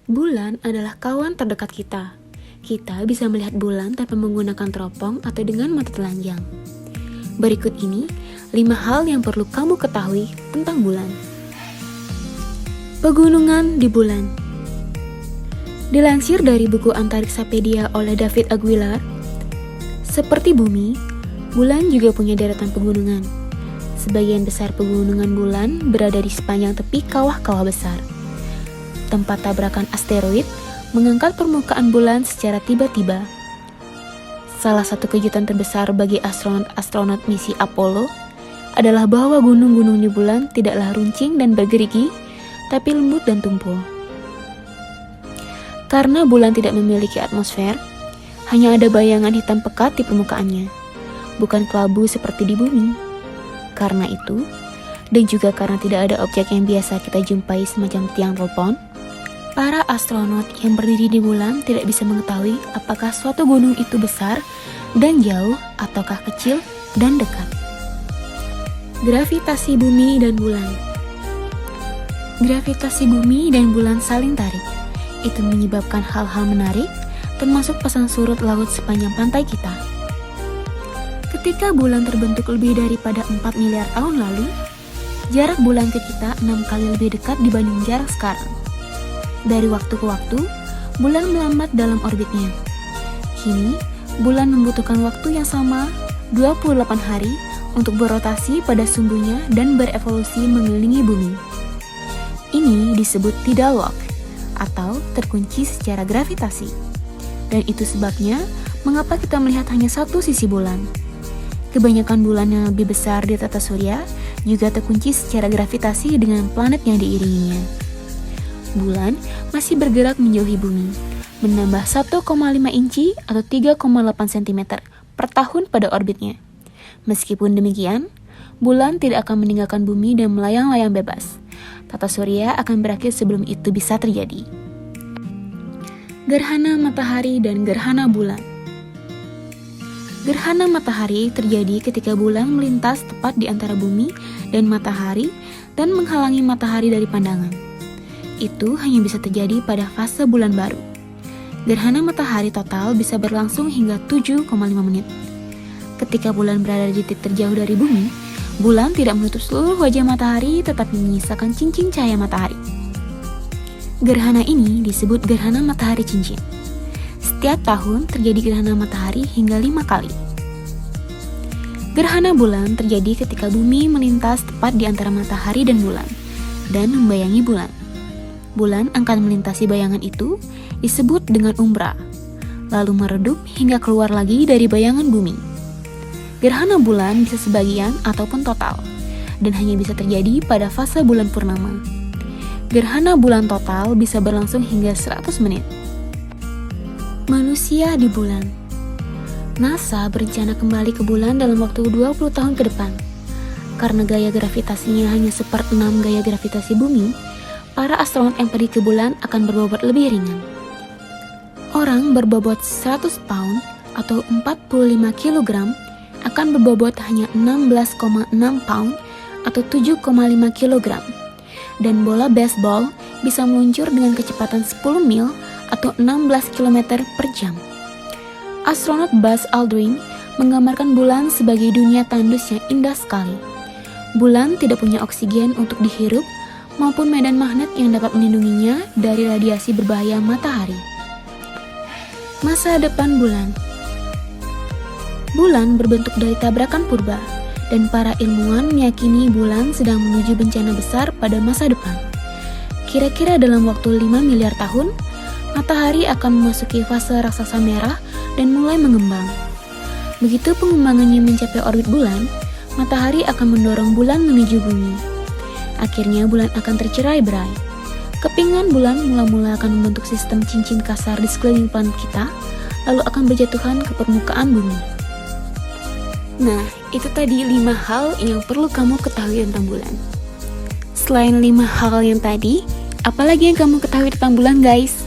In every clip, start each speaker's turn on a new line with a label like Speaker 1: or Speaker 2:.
Speaker 1: Bulan adalah kawan terdekat kita. Kita bisa melihat bulan tanpa menggunakan teropong atau dengan mata telanjang. Berikut ini 5 hal yang perlu kamu ketahui tentang bulan. Pegunungan di bulan. Dilansir dari buku Antariksapedia oleh David Aguilar, seperti bumi, bulan juga punya deretan pegunungan. Sebagian besar pegunungan bulan berada di sepanjang tepi kawah-kawah besar. Tempat tabrakan asteroid mengangkat permukaan bulan secara tiba-tiba. Salah satu kejutan terbesar bagi astronot-astronot misi Apollo adalah bahwa gunung-gunung di bulan tidaklah runcing dan bergerigi, tapi lembut dan tumpul. Karena bulan tidak memiliki atmosfer, hanya ada bayangan hitam pekat di permukaannya, bukan kelabu seperti di bumi. Karena itu, dan juga karena tidak ada objek yang biasa kita jumpai semacam tiang telepon, para astronot yang berdiri di bulan tidak bisa mengetahui apakah suatu gunung itu besar dan jauh ataukah kecil dan dekat. Gravitasi bumi dan bulan. Gravitasi bumi dan bulan saling tarik. Itu menyebabkan hal-hal menarik, termasuk pasang surut laut sepanjang pantai kita. Ketika bulan terbentuk lebih daripada 4 miliar tahun lalu, jarak bulan ke kita 6 kali lebih dekat dibanding jarak sekarang. Dari waktu ke waktu, bulan melambat dalam orbitnya. Kini, bulan membutuhkan waktu yang sama 28 hari untuk berotasi pada sumbunya dan berevolusi mengelilingi bumi. Ini disebut tidal lock atau terkunci secara gravitasi. Dan itu sebabnya mengapa kita melihat hanya satu sisi bulan. Kebanyakan bulan yang lebih besar di tata surya juga terkunci secara gravitasi dengan planet yang diiringinya. Bulan masih bergerak menjauhi bumi, menambah 1,5 inci atau 3,8 cm per tahun pada orbitnya. Meskipun demikian, bulan tidak akan meninggalkan bumi dan melayang-layang bebas. Tata surya akan berakhir sebelum itu bisa terjadi. Gerhana matahari dan gerhana bulan. Gerhana matahari terjadi ketika bulan melintas tepat di antara bumi dan matahari dan menghalangi matahari dari pandangan. Itu hanya bisa terjadi pada fase bulan baru. Gerhana matahari total bisa berlangsung hingga 7,5 menit. Ketika bulan berada di titik terjauh dari bumi, bulan tidak menutup seluruh wajah matahari tetapi menyisakan cincin cahaya matahari. Gerhana ini disebut gerhana matahari cincin. Setiap tahun terjadi gerhana matahari hingga 5 kali. Gerhana bulan terjadi ketika bumi melintas tepat di antara matahari dan bulan, dan membayangi bulan. Bulan akan melintasi bayangan itu, disebut dengan umbra, lalu meredup hingga keluar lagi dari bayangan bumi. Gerhana bulan bisa sebagian ataupun total, dan hanya bisa terjadi pada fase bulan purnama. Gerhana bulan total bisa berlangsung hingga 100 menit. Manusia di bulan. NASA berencana kembali ke bulan dalam waktu 20 tahun ke depan. Karena gaya gravitasinya hanya 1/6 gaya gravitasi bumi, para astronot yang pergi ke bulan akan berbobot lebih ringan. Orang berbobot 100 pound atau 45 kg akan berbobot hanya 16,6 pound atau 7,5 kg. Dan bola baseball bisa meluncur dengan kecepatan 10 mil atau 16 km per jam. Astronot Buzz Aldrin menggambarkan bulan sebagai dunia tandus yang indah sekali. Bulan tidak punya oksigen untuk dihirup maupun medan magnet yang dapat melindunginya dari radiasi berbahaya matahari. Masa depan bulan. Bulan berbentuk dari tabrakan purba, dan para ilmuwan meyakini bulan sedang menuju bencana besar pada masa depan. Kira-kira dalam waktu 5 miliar tahun, matahari akan memasuki fase raksasa merah dan mulai mengembang. Begitu pengembangannya mencapai orbit bulan, matahari akan mendorong bulan menuju bumi. Akhirnya bulan akan tercerai-berai. Kepingan bulan mula-mula akan membentuk sistem cincin kasar di sekeliling planet kita, lalu akan berjatuhan ke permukaan bumi. Nah, itu tadi 5 hal yang perlu kamu ketahui tentang bulan. Selain 5 hal yang tadi, apalagi yang kamu ketahui tentang bulan, guys?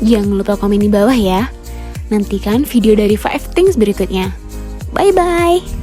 Speaker 1: Jangan lupa komen di bawah ya. Nantikan video dari 5 Things berikutnya. Bye-bye!